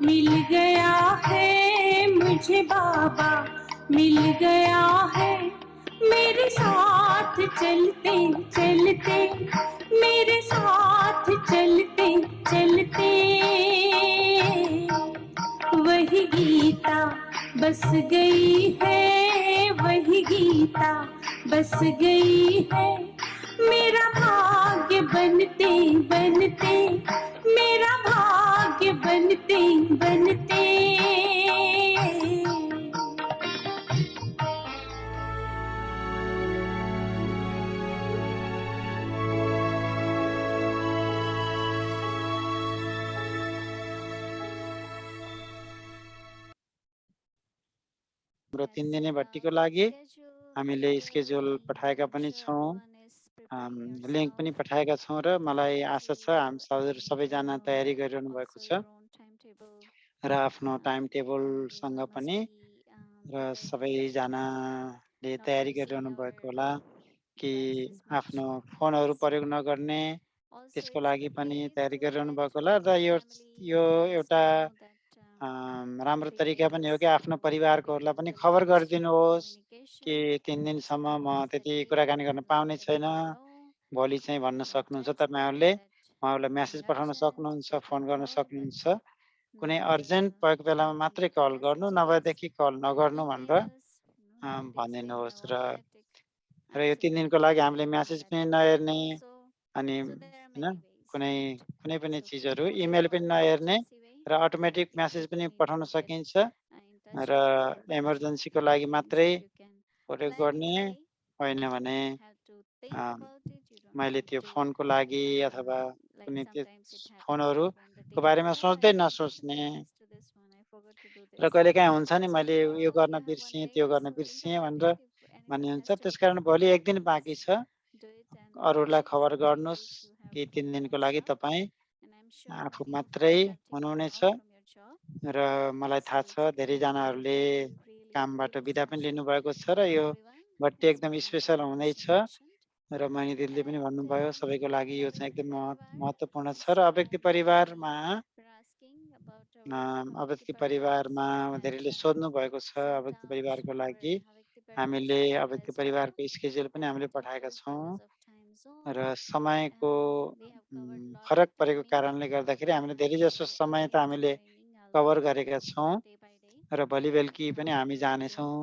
मिल गया है, मुझे बाबा मिल गया है। मेरे साथ चलते चलते, मेरे साथ चलते चलते, वही गीता बस गई है, वही गीता बस गई है। मेरा भाग्य बनते बनते, मेरा भाग्य बनते बनते। हाम्रो 3 दिने भट्टीको लागि हामीले स्केड्युल पठाएका पनि छौँ, लिङ्क पनि पठाएका छौँ र मलाई आशा छ हजुर सबैजना तयारी गरिरहनु भएको छ र आफ्नो टाइम टेबलसँग पनि र सबैजनाले तयारी गरिरहनु भएको होला कि आफ्नो फोनहरू प्रयोग नगर्ने त्यसको लागि पनि तयारी गरिरहनु भएको होला र यो एउटा राम्रो तरिका पनि हो कि आफ्नो परिवारकोहरूलाई पनि खबर गरिदिनुहोस् कि 3 दिनसम्म म त्यति कुराकानी गर्न पाउने छैन, भोलि चाहिँ भन्न सक्नुहुन्छ तपाईँहरूले। उहाँहरूलाई म्यासेज पठाउन सक्नुहुन्छ, फोन गर्न सक्नुहुन्छ। कुनै अर्जेन्ट भएको बेलामा मात्रै कल गर्नु, नभएदेखि कल नगर्नु भनेर भनिदिनुहोस्। र यो 3 दिनको लागि हामीले म्यासेज पनि नहेर्ने अनि होइन कुनै पनि चिजहरू इमेल पनि नहेर्ने र अटोमेटिक म्यासेज पनि पठाउन सकिन्छ र इमर्जेन्सीको लागि मात्रै प्रयोग गर्ने, होइन भने मैले त्यो फोनको लागि अथवा कुनै त्यो फोनहरूको बारेमा सोच्दै नसोच्ने र कहिलेकाहीँ हुन्छ नि मैले यो गर्न बिर्सेँ त्यो गर्न बिर्सेँ भनेर भन्ने हुन्छ। त्यसकारण भोलि 1 दिन बाँकी छ, अरूलाई खबर गर्नुहोस् कि 3 दिनको लागि तपाईँ आफू मात्रै हुनुहुनेछ र मलाई थाहा छ धेरैजनाहरूले कामबाट बिदा पनि लिनुभएको छ र यो भट्टी एकदम स्पेसल हुँदैछ र मैनी दिदीले पनि भन्नुभयो सबैको लागि यो चाहिँ एकदम महत्त्वपूर्ण छ र अव्यक्ति परिवारमा धेरैले सोध्नु भएको छ अव्यक्ति परिवारको लागि हामीले अव्यक्ति परिवारको स्केड्युल पनि हामीले पठाएका छौँ र समयको फरक परेको कारणले गर्दाखेरि हामीले धेरै जसो समय त हामीले कभर गरेका छौँ र भोलि बेलुकी पनि हामी जानेछौँ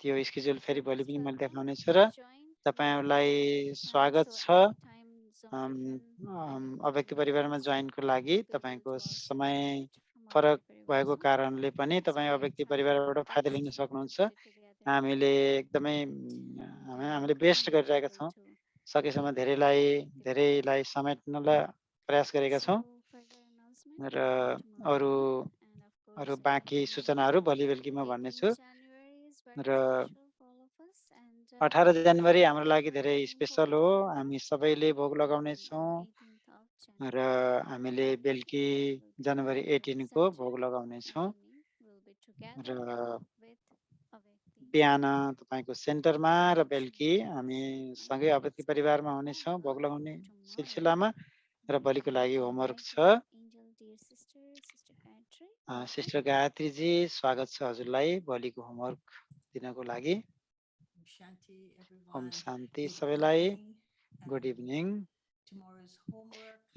त्यो स्केड्युल फेरि भोलि पनि मैले देखाउने छु र तपाईहरुलाई स्वागत छ अव्यक्ति परिवारमा जोइनको लागि तपाईको समय फरक भएको कारणले पनि तपाई अव्यक्ति परिवारबाट फाइदा लिन सक्नुहुन्छ हामीले एकदमै हामीले बेस्ट गरिरहेका छौँ सकेसम्म धेरैलाई समेट्नलाई प्रयास गरेका छौँ र अरु बाँकी सूचनाहरू भोलि बेलुकीमा भन्नेछु र 18 जनवरी हाम्रो लागि धेरै स्पेशल हो हामी सबैले भोग लगाउने छौँ र हामीले बेलुकी जनवरी 18 को भोग लगाउने छौँ र बिहान तपाईको सेन्टरमा र बेलुकी हामी सँगै अव्यक्ति परिवारमा हुनेछौँ भोग लगाउने सिलसिलामा र भोलिको लागि होमवर्क छ सिस्टर गायत्री जी स्वागत छ हजुरलाई भोलिको होमवर्क दिनको लागि ओम शान्ति सबैलाई गुड इभिनिङ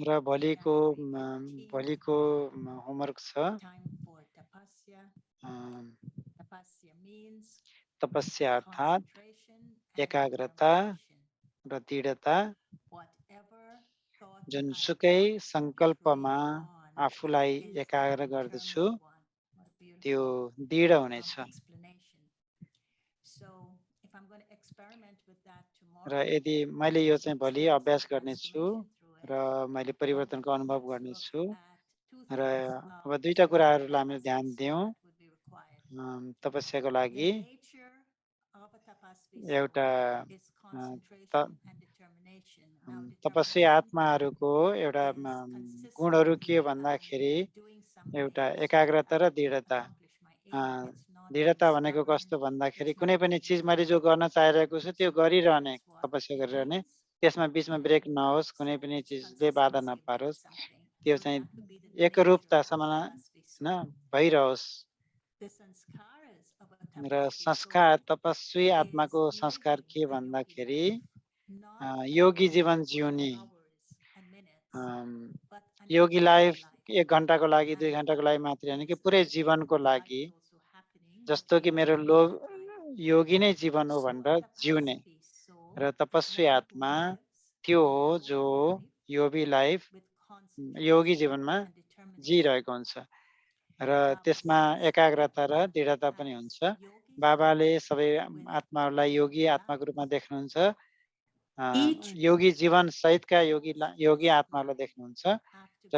र भोलिको होमवर्क छ तपस्या अर्थात एकाग्रता र दृढता जुनसुकै संकल्पमा आफूलाई एकाग्र गर्दछु त्यो दृढ हुनेछ र यदि मैले यो चाहिँ भोलि अभ्यास गर्नेछु र मैले परिवर्तनको अनुभव गर्नेछु र अब दुईटा कुराहरूलाई हामीले ध्यान दियौं तपस्याको लागि एउटा तपस्वी आत्माहरूको एउटा गुणहरू के भन्दाखेरि एउटा एकाग्रता र दृढता दृढता भनेको कस्तो भन्दाखेरि कुनै पनि चिज मैले जो गर्न चाहिरहेको छु त्यो गरिरहने तपस्या गरिरहने त्यसमा बीचमा ब्रेक नहोस् कुनै पनि चिजले बाधा नपारोस् त्यो चाहिँ एकरूपता समान भइरहोस् र संस्कार तपस्वी आत्माको संस्कार के भन्दाखेरि योगी जीवन जिउने योगी लाइफ 1 घण्टाको लागि 2 घण्टाको लागि मात्रै हैन कि पुरै जीवनको लागि जस्तो कि मेरो योगी नै जीवन हो भनेर जिउने र तपस्वी आत्मा त्यो हो जो योगी जीवनमा जिरहेको हुन्छ र त्यसमा एकाग्रता र दृढता पनि हुन्छ बाबाले सबै आत्माहरूलाई योगी आत्माको रूपमा देख्नुहुन्छ योगी जीवन सहितका योगी आत्माहरूलाई देख्नुहुन्छ र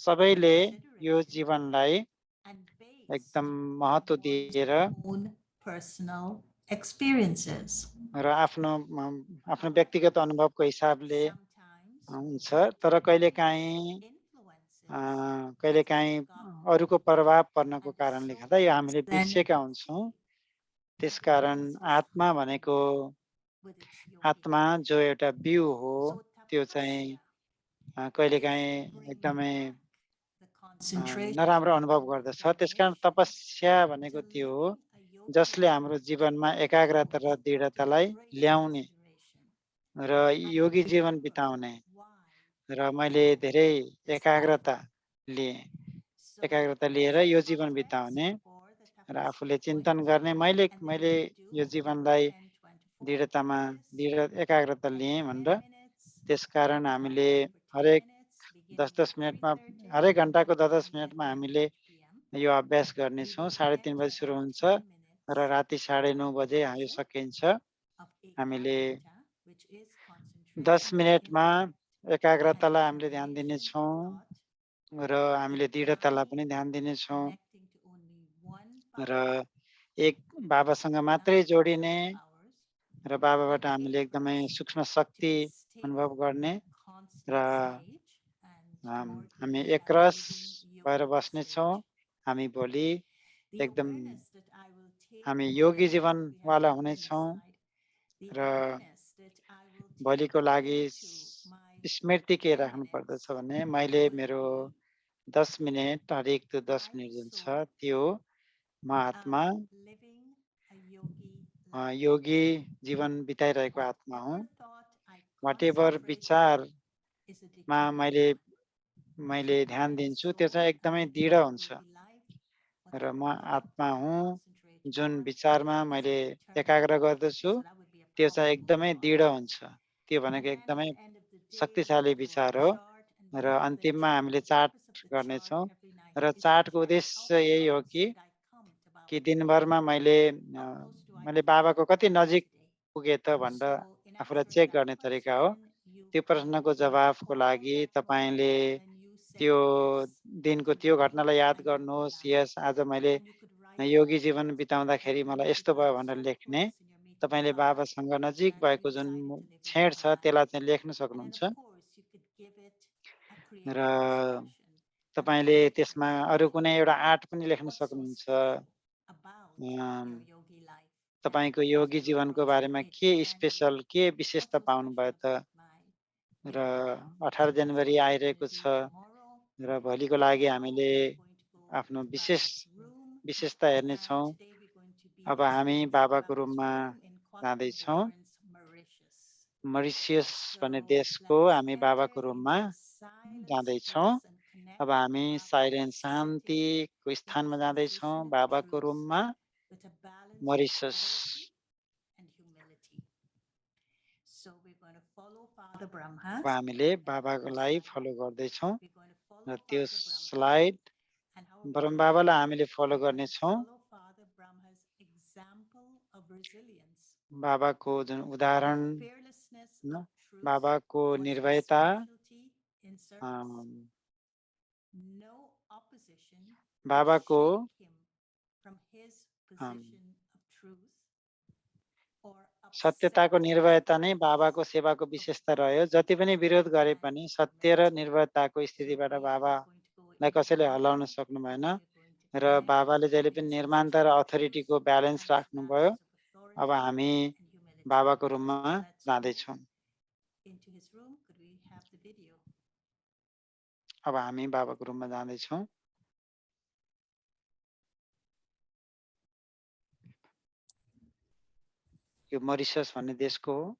सबैले यो जीवनलाई एकदम महत्त्व दिएर र आफ्नो व्यक्तिगत अनुभवको हिसाबले हुन्छ तर कहिलेकाहीँ अरूको प्रभाव पर्नको कारणले गर्दा यो हामीले बिर्सेका हुन्छौँ त्यसकारण आत्मा भनेको आत्मा जो एउटा बिउ हो त्यो चाहिँ कहिलेकाहीँ एकदमै नराम्रो अनुभव गर्दछ त्यसकारण तपस्या भनेको त्यो हो जसले हाम्रो जीवनमा एकाग्रता र दृढतालाई ल्याउने र योगी जीवन बिताउने र मैले धेरै एकाग्रता लिएर यो जीवन बिताउने र आफूले चिन्तन गर्ने मैले यो जीवनलाई दृढ एकाग्रता लिएँ भनेर त्यसकारण हामीले हरेक 10-10 मिनटमा हरेक घण्टाको 10-10 मिनटमा हामीले यो अभ्यास गर्नेछौँ 3:30 बजे सुरु हुन्छ र राति 9:30 बजे यो सकिन्छ हामीले 10 मिनटमा एकाग्रतालाई हामीले ध्यान दिनेछौँ र हामीले दृढतालाई पनि ध्यान दिनेछौँ र एक बाबासँग मात्रै जोडिने र बाबाबाट हामीले एकदमै सूक्ष्म शक्ति अनुभव गर्ने र हामी एकरस भएर बस्नेछौँ। हामी भोलि एकदम हामी योगी जीवनवाला हुनेछौँ र भोलिको लागि स्मृति के राख्नु पर्दछ भने मैले मेरो 10 मिनेट हरेक त्यो 10 मिनेट जुन छ त्यो म आत्मा योगी जीवन बिताइरहेको आत्मा हुँ। वाटेभर विचारमा मैले ध्यान दिन्छु त्यो चाहिँ एकदमै दृढ हुन्छ र म आत्मा हुँ जुन विचारमा मैले एकाग्र गर्दछु त्यो चाहिँ एकदमै दृढ हुन्छ। त्यो भनेको एकदमै शक्तिशाली विचार हो र अन्तिममा हामीले चार्ट गर्नेछौँ र चार्टको उद्देश्य यही हो कि दिनभरमा मैले बाबाको कति नजिक पुगे त भनेर आफूलाई चेक गर्ने तरिका हो। त्यो प्रश्नको जवाफको लागि तपाईले त्यो दिनको त्यो घटनालाई याद गर्नुहोस्। यस आज मैले योगी जीवन बिताउँदाखेरि मलाई यस्तो भयो भनेर लेख्ने। तपाईले बाबासँग नजिक भएको जुन छेड छ त्यसलाई चाहिँ लेख्न सक्नुहुन्छ र तपाईले त्यसमा अरु कुनै एउटा आर्ट पनि लेख्न सक्नुहुन्छ। तपाईको योगी जीवनको बारेमा के स्पेशल के विशेषता पाउनुभयो त र 18 जनवरी आइरहेको छ र भोलिको लागि हामीले आफ्नो विशेषता हेर्नेछौँ। अब हामी बाबाको रूममा जाँदैछौँ। मरिसियस भन्ने देशको हामी बाबाको रूममा जाँदैछौँ। अब हामी साइलेन्ट शान्तिको स्थानमा जाँदैछौँ बाबाको रूममा मरिसस। अब हामीले बाबालाई फलो गर्दैछौँ र त्यो स्लाइड ब्रह्म बाबालाई हामीले फलो गर्नेछौँ। बाबाको जुन उदाहरण बाबाको निर्भयता बाबाको सत्यताको निर्भयता नै बाबाको सेवाको विशेषता रह्यो। जति पनि विरोध गरे पनि सत्य र निर्भयताको स्थितिबाट बाबालाई कसैले हल्लाउन सक्नु भएन र बाबाले जहिले पनि निर्माणता र अथोरिटीको ब्यालेन्स राख्नुभयो। अब हामी बाबाको रूममा जाँदैछौँ। अब हामी बाबाको रूममा जाँदैछौँ। यो मरिसस भन्ने देशको हो।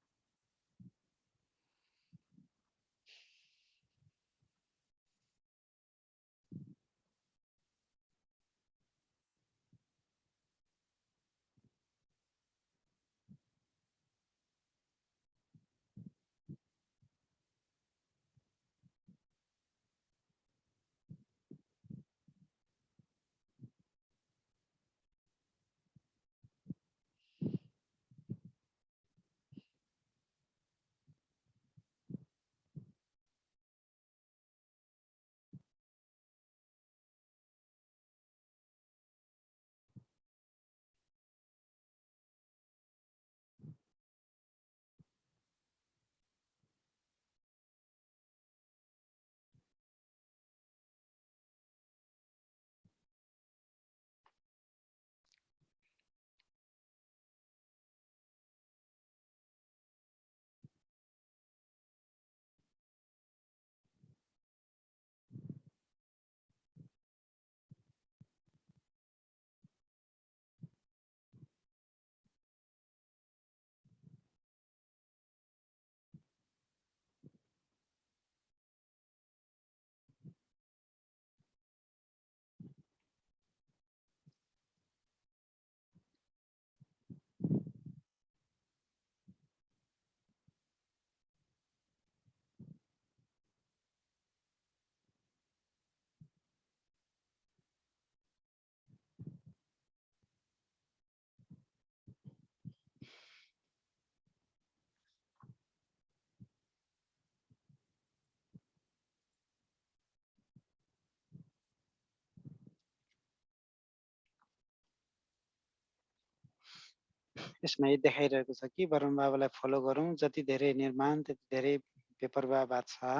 यसमा यो देखाइरहेको छ कि ब्रह्म बाबालाई फलो गरौँ। जति धेरै निर्माण त्यति धेरै बेपरवाह बादशाह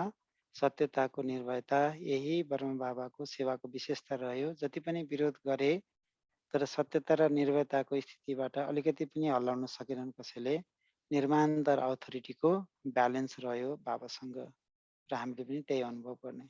सत्यताको निर्भयता यही ब्रह्म बाबाको सेवाको विशेषता रह्यो। जति पनि विरोध गरे तर सत्यता र निर्भयताको स्थितिबाट अलिकति पनि हल्लाउन सकेनन् कसैले। निर्माण र अथोरिटीको ब्यालेन्स रह्यो बाबासँग र हामीले पनि त्यही अनुभव गर्ने।